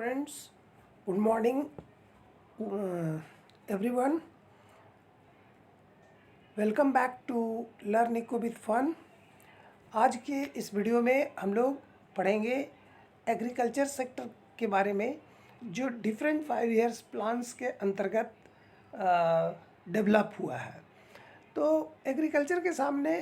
friends, good morning everyone. Welcome back to learn eco with fun. आज के इस video में हम लोग पढ़ेंगे एग्रीकल्चर सेक्टर के बारे में, जो डिफरेंट 5 ईयर्स प्लान्स के अंतर्गत डेवलप हुआ है। तो एग्रीकल्चर के सामने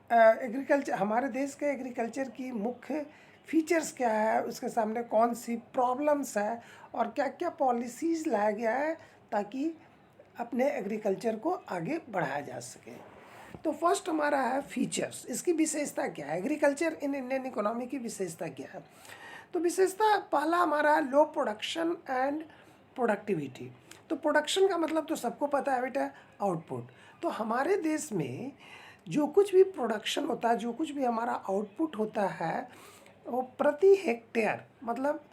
एग्रीकल्चर हमारे देश के एग्रीकल्चर की मुख्य फीचर्स क्या है, उसके सामने कौन सी प्रॉब्लम्स है और क्या क्या पॉलिसीज़ लाया गया है ताकि अपने एग्रीकल्चर को आगे बढ़ाया जा सके। तो फर्स्ट हमारा है फीचर्स। इसकी विशेषता क्या है, एग्रीकल्चर इन इंडियन इकोनॉमी की विशेषता क्या है। तो विशेषता पहला हमारा लो प्रोडक्शन एंड प्रोडक्टिविटी। तो प्रोडक्शन का मतलब तो सबको पता है बेटा, आउटपुट। तो हमारे देश में जो कुछ भी प्रोडक्शन होता है, जो कुछ भी हमारा आउटपुट होता है, वो प्रति हेक्टेयर मतलब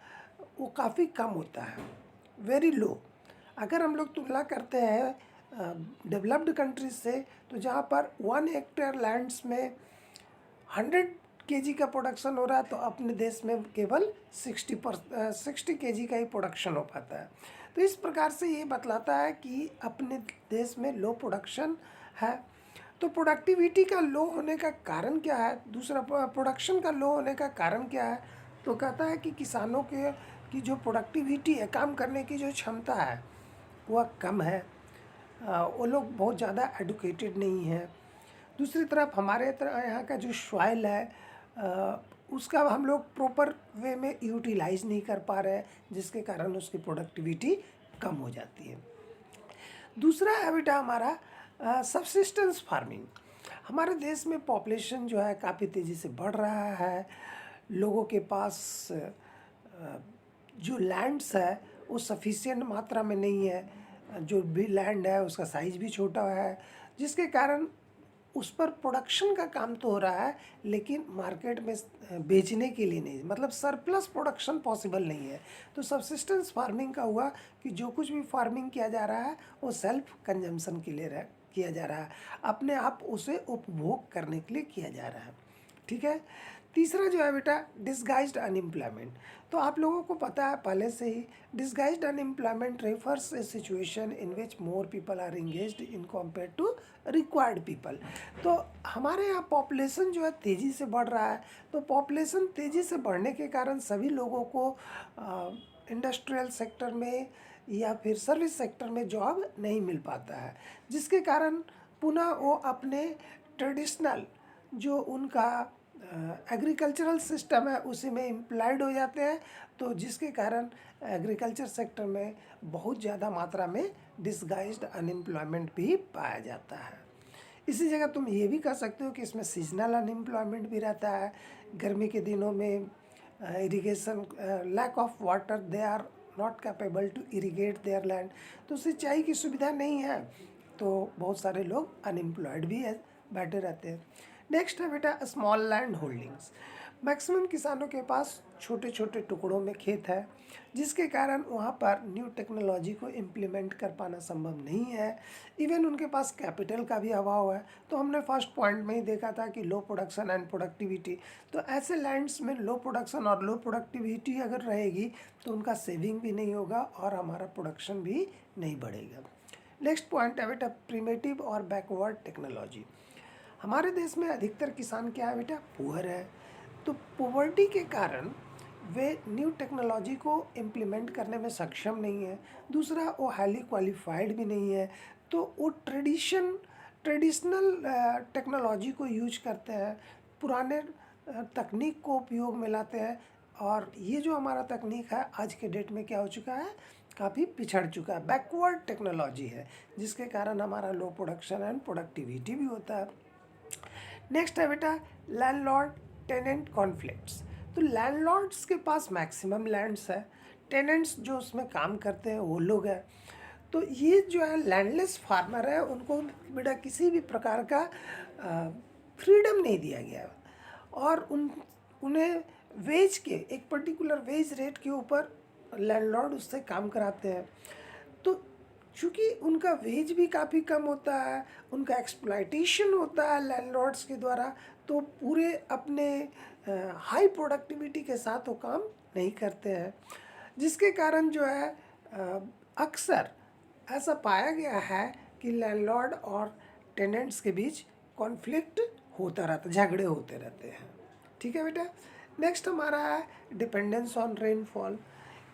वो काफ़ी कम होता है, वेरी लो। अगर हम लोग तुलना करते हैं डेवलप्ड कंट्रीज से, तो जहाँ पर 1 हेक्टेयर लैंड्स में 100 केजी का प्रोडक्शन हो रहा है, तो अपने देश में केवल 60 केजी का ही प्रोडक्शन हो पाता है। तो इस प्रकार से ये बतलाता है कि अपने देश में लो प्रोडक्शन है। तो प्रोडक्टिविटी का लो होने का कारण क्या है, दूसरा प्रोडक्शन का लो होने का कारण क्या है, तो कहता है कि किसानों के की जो प्रोडक्टिविटी है, काम करने की जो क्षमता है, वह कम है। वो लोग बहुत ज़्यादा एडुकेटेड नहीं है। दूसरी तरफ हमारे यहाँ का जो सॉइल है, उसका हम लोग प्रॉपर वे में यूटिलाइज नहीं कर पा रहे हैं, जिसके कारण उसकी प्रोडक्टिविटी कम हो जाती है। दूसरा है बेटा हमारा सबसिस्टेंस फार्मिंग। हमारे देश में पॉपुलेशन जो है काफ़ी तेज़ी से बढ़ रहा है। लोगों के पास जो लैंड्स है वो सफिशिएंट मात्रा में नहीं है। जो भी लैंड है उसका साइज़ भी छोटा है, जिसके कारण उस पर प्रोडक्शन का काम तो हो रहा है, लेकिन मार्केट में बेचने के लिए नहीं, मतलब सरप्लस प्रोडक्शन पॉसिबल नहीं है। तो सबसिस्टेंस फार्मिंग का हुआ कि जो कुछ भी फार्मिंग किया जा रहा है वो सेल्फ कंजम्पशन के लिए किया जा रहा है, अपने आप उसे उपभोग करने के लिए किया जा रहा है। ठीक है। तीसरा जो है बेटा डिसगाइज्ड अनएम्प्लॉयमेंट। तो आप लोगों को पता है पहले से ही, disguised unemployment refers a situation in which more people are engaged in compare to required people. तो हमारे यहाँ पॉपुलेशन जो है तेज़ी से बढ़ रहा है। तो पॉपुलेशन तेज़ी से बढ़ने के कारण सभी लोगों को इंडस्ट्रियल सेक्टर में या फिर सर्विस सेक्टर में जॉब नहीं मिल पाता है, जिसके कारण पुनः वो अपने ट्रेडिशनल जो उनका एग्रीकल्चरल सिस्टम है उसी में इम्प्लॉयड हो जाते हैं। तो जिसके कारण एग्रीकल्चर सेक्टर में बहुत ज़्यादा मात्रा में डिसगाइज्ड अनएम्प्लॉयमेंट भी पाया जाता है। इसी जगह तुम ये भी कह सकते हो कि इसमें सीजनल अनएम्प्लॉयमेंट भी रहता है। गर्मी के दिनों में irrigation lack of water, they are not capable to irrigate their land. तो सिंचाई की सुविधा नहीं है, तो बहुत सारे लोग अनएम्प्लॉयड भी है, बैठे रहते हैं। नेक्स्ट है बेटा स्मॉल लैंड होल्डिंग्स। मैक्सिमम किसानों के पास छोटे छोटे टुकड़ों में खेत है, जिसके कारण वहाँ पर न्यू टेक्नोलॉजी को इम्प्लीमेंट कर पाना संभव नहीं है। इवन उनके पास कैपिटल का भी अभाव है। तो हमने फर्स्ट पॉइंट में ही देखा था कि लो प्रोडक्शन एंड प्रोडक्टिविटी। तो ऐसे लैंड्स में लो प्रोडक्शन और लो प्रोडक्टिविटी अगर रहेगी तो उनका सेविंग भी नहीं होगा और हमारा प्रोडक्शन भी नहीं बढ़ेगा। नेक्स्ट पॉइंट है बेटा प्रिमेटिव और बैकवर्ड टेक्नोलॉजी। हमारे देश में अधिकतर किसान क्या है बेटा, पुअर है। तो पॉवर्टी के कारण वे न्यू टेक्नोलॉजी को इम्प्लीमेंट करने में सक्षम नहीं है। दूसरा, वो हाईली क्वालिफाइड भी नहीं है। तो वो ट्रेडिशनल टेक्नोलॉजी को यूज करते हैं, पुराने तकनीक को उपयोग में लाते हैं। और ये जो हमारा तकनीक है आज के डेट में क्या हो चुका है, काफ़ी पिछड़ चुका है, बैकवर्ड टेक्नोलॉजी है, जिसके कारण हमारा लो प्रोडक्शन एंड प्रोडक्टिविटी भी होता है। नेक्स्ट है बेटा लैंडलॉर्ड टेनेंट कॉन्फ्लिक्ट्स। तो लैंडलॉर्ड्स के पास मैक्सिमम लैंड्स है, टेनेंट्स जो उसमें काम करते हैं वो लोग हैं। तो ये जो है लैंडलेस फार्मर है, उनको बेटा किसी भी प्रकार का फ्रीडम नहीं दिया गया और उन्हें वेज के एक पर्टिकुलर वेज रेट के ऊपर लैंडलॉर्ड उससे काम कराते हैं। तो चूँकि उनका वेज भी काफ़ी कम होता है, उनका एक्सप्लॉयटेशन होता है लैंडलॉर्ड्स के द्वारा, तो पूरे अपने हाई प्रोडक्टिविटी के साथ वो काम नहीं करते हैं। जिसके कारण जो है अक्सर ऐसा पाया गया है कि लैंडलॉर्ड और टेनेंट्स के बीच कॉन्फ्लिक्ट होता रहता, झगड़े होते रहते हैं। ठीक है बेटा। नेक्स्ट हमारा है डिपेंडेंस ऑन रेनफॉल।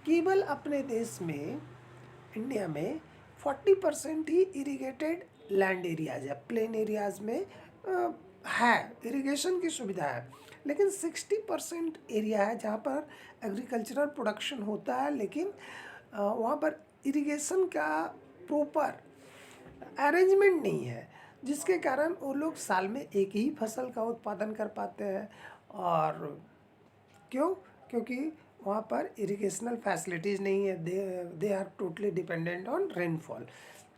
केवल अपने देश में, इंडिया में 40% ही इरिगेटेड लैंड एरियाज है, प्लेन एरियाज में है, इरिगेशन की सुविधा है, लेकिन 60% एरिया है जहाँ पर एग्रीकल्चरल प्रोडक्शन होता है, लेकिन वहाँ पर इरिगेशन का प्रॉपर अरेंजमेंट नहीं है, जिसके कारण वो लोग साल में एक ही फसल का उत्पादन कर पाते हैं। और क्यों? क्योंकि वहाँ पर इरिगेशनल फैसिलिटीज़ नहीं है, they are totally dependent on rainfall.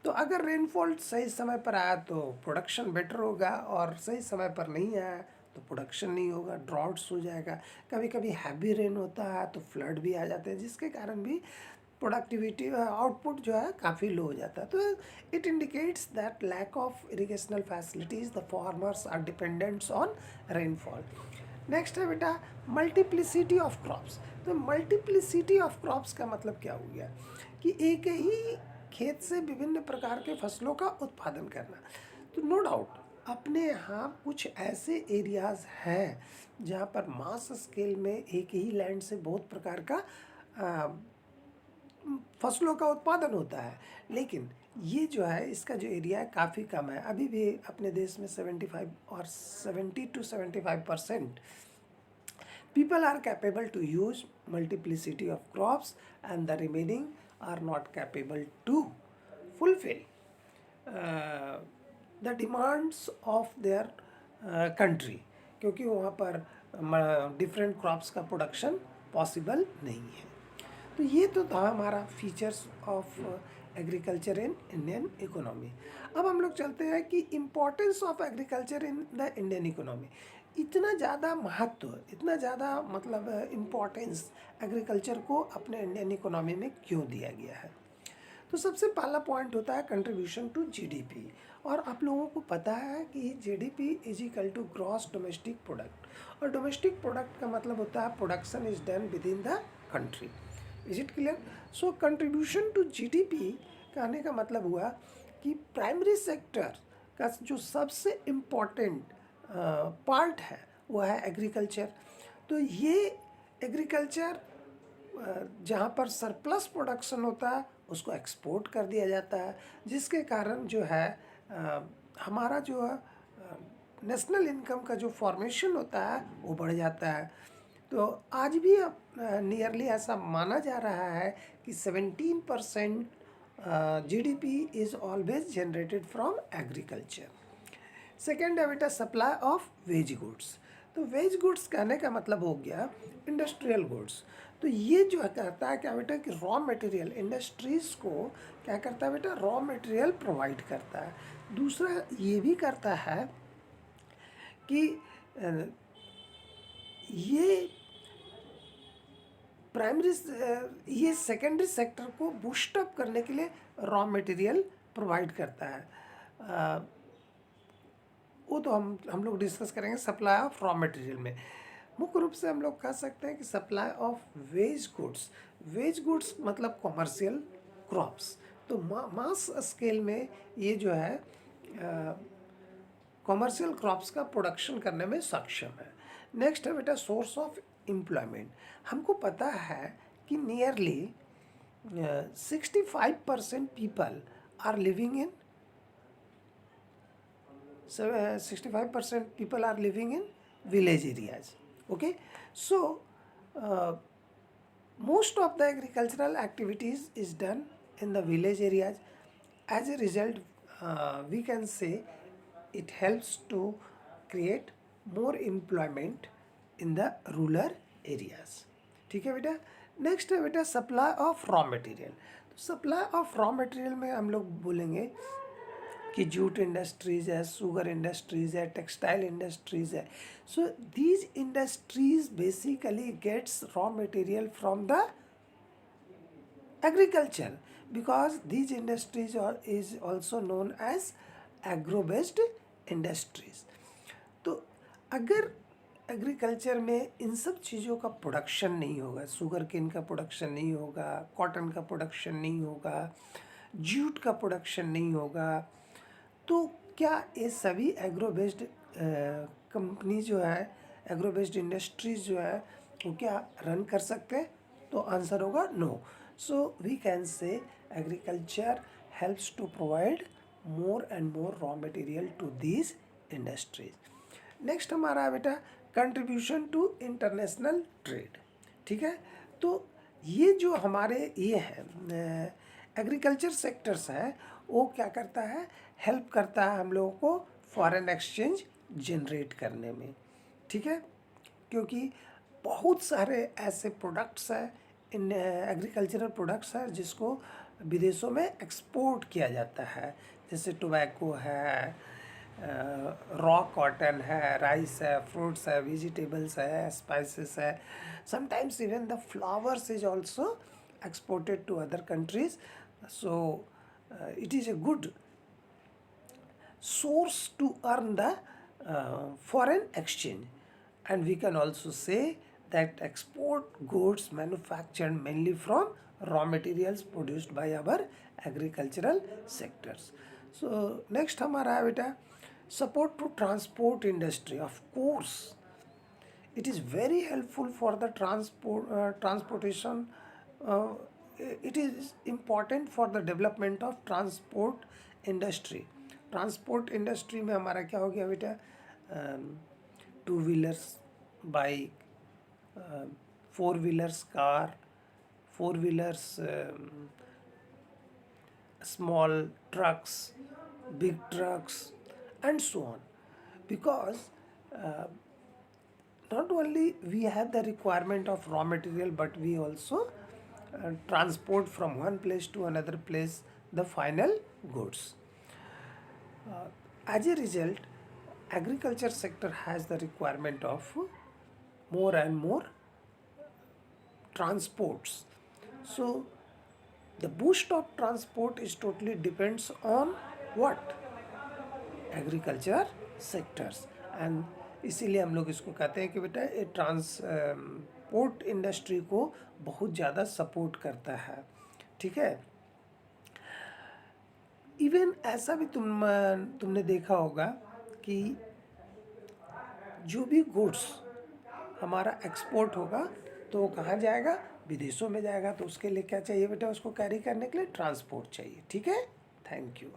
तो अगर रेनफॉल सही समय पर आया तो प्रोडक्शन बेटर होगा, और सही समय पर नहीं आया तो प्रोडक्शन नहीं होगा, ड्रॉट्स हो जाएगा। कभी कभी हैवी रेन होता है तो फ्लड भी आ जाते हैं, जिसके कारण भी प्रोडक्टिविटी आउटपुट जो है काफ़ी लो हो जाता है। तो it indicates that lack of irrigational facilities, the farmers are dependents on rainfall. Next है बेटा मल्टीप्लिसिटी ऑफ क्रॉप्स। तो मल्टीप्लिसिटी ऑफ क्रॉप्स का मतलब क्या हो गया कि एक ही खेत से विभिन्न प्रकार के फसलों का उत्पादन करना। तो नो डाउट अपने यहाँ कुछ ऐसे एरियाज़ हैं जहाँ पर मास स्केल में एक ही लैंड से बहुत प्रकार का फसलों का उत्पादन होता है, लेकिन ये जो है इसका जो एरिया है काफ़ी कम है। अभी भी अपने देश में 75 और 70 to 75% people are capable to use multiplicity of crops, and the remaining are not capable to fulfill the demands of their country, क्योंकि वहाँ पर डिफरेंट क्रॉप्स का प्रोडक्शन पॉसिबल नहीं है। तो ये तो था हमारा features of agriculture in Indian economy. अब हम लोग चलते हैं कि importance of agriculture in the Indian economy. इतना ज़्यादा महत्व, इतना ज़्यादा मतलब इम्पोर्टेंस एग्रीकल्चर को अपने इंडियन इकोनॉमी में क्यों दिया गया है? तो सबसे पहला पॉइंट होता है कंट्रीब्यूशन टू जीडीपी। और आप लोगों को पता है कि GDP is equal to gross domestic product, और डोमेस्टिक प्रोडक्ट का मतलब होता है production is done within the country. Is it clear? So contribution to GDP कहने का मतलब हुआ कि प्राइमरी सेक्टर का जो सबसे इम्पॉर्टेंट पार्ट है वो है एग्रीकल्चर। तो ये एग्रीकल्चर जहाँ पर सरप्लस प्रोडक्शन होता है उसको एक्सपोर्ट कर दिया जाता है, जिसके कारण जो है हमारा जो नेशनल इनकम का जो फॉर्मेशन होता है वो बढ़ जाता है। तो आज भी नियरली ऐसा माना जा रहा है कि 17% GDP is always generated from agriculture. Second है बेटा सप्लाई ऑफ वेज गुड्स। तो वेज गुड्स कहने का मतलब हो गया इंडस्ट्रियल गुड्स। तो ये जो है कहता है क्या बेटा कि रॉ मटेरियल, इंडस्ट्रीज़ को क्या करता है बेटा, रॉ मटेरियल प्रोवाइड करता है। दूसरा ये भी करता है कि ये प्राइमरी, ये सेकेंडरी सेक्टर को बूस्टअप करने के लिए रॉ मटेरियल प्रोवाइड करता है। वो तो हम लोग डिस्कस करेंगे सप्लाई ऑफ रॉ मटेरियल में। मुख्य रूप से हम लोग कह सकते हैं कि supply of wage goods. Wage goods मतलब कॉमर्शियल क्रॉप्स। तो मास स्केल में ये जो है कॉमर्शियल क्रॉप्स का प्रोडक्शन करने में सक्षम है। नेक्स्ट है बेटा सोर्स ऑफ एम्प्लॉयमेंट। हमको पता है कि nearly 65% people are living in 65% people are living in village areas. Okay, so most of the agricultural activities is done in the village areas. As a result, we can say it helps to create more employment in the rural areas. ठीक है बेटा। Next है बेटा supply of raw material. तो supply of raw material में हम लोग बोलेंगे कि जूट इंडस्ट्रीज़ है, शुगर इंडस्ट्रीज़ है, टेक्सटाइल इंडस्ट्रीज़ है। So these industries basically gets raw material from the agriculture, because these industries is also known as agro based industries. तो अगर एग्रीकल्चर में इन सब चीज़ों का प्रोडक्शन नहीं होगा, शुगर केन का प्रोडक्शन नहीं होगा, कॉटन का प्रोडक्शन नहीं होगा, जूट का प्रोडक्शन नहीं होगा, तो क्या ये सभी एग्रो बेस्ड कंपनी जो है, एग्रो बेस्ड इंडस्ट्रीज जो है, वो क्या रन कर सकते हैं? तो आंसर होगा no. So we can say agriculture helps to provide more and more raw material to these industries. Next हमारा है बेटा कंट्रीब्यूशन टू इंटरनेशनल ट्रेड. ठीक है, तो ये जो हमारे ये हैं एग्रीकल्चर सेक्टर्स हैं, वो क्या करता है, हेल्प करता है हम लोगों को फॉरेन एक्सचेंज जनरेट करने में. ठीक है, क्योंकि बहुत सारे ऐसे प्रोडक्ट्स हैं, इन एग्रीकल्चरल प्रोडक्ट्स हैं जिसको विदेशों में एक्सपोर्ट किया जाता है, जैसे टोबैको है, रॉ कॉटन है, राइस है, फ्रूट्स है, वेजिटेबल्स है, स्पाइसेस है. Sometimes even the flowers is also exported to other countries. So it is a good source to earn the foreign exchange. And we can also say that export goods manufactured mainly from raw materials produced by our agricultural sectors. So next हमारा है बेटा support to transport industry. Of course it is very helpful for the transportation. It is important for the development of transport industry. Transport industry में हमारा क्या हो गया बेटा, two wheelers bike, four wheelers car, four wheelers small trucks, big trucks, and so on. Because not only we have the requirement of raw material, but we also transport from one place to another place the final goods. As a result, agriculture sector has the requirement of more and more transports. So the boost of transport is totally depends on what? Agriculture sectors. And इसीलिए हम लोग इसको कहते हैं कि बेटा ये transport industry को बहुत ज़्यादा सपोर्ट करता है. ठीक है, इवन ऐसा भी तुमने देखा होगा कि जो भी गुड्स हमारा एक्सपोर्ट होगा तो वो कहाँ जाएगा, विदेशों में जाएगा. तो उसके लिए क्या चाहिए बेटा, उसको कैरी करने के लिए ट्रांसपोर्ट चाहिए. ठीक है, थैंक यू.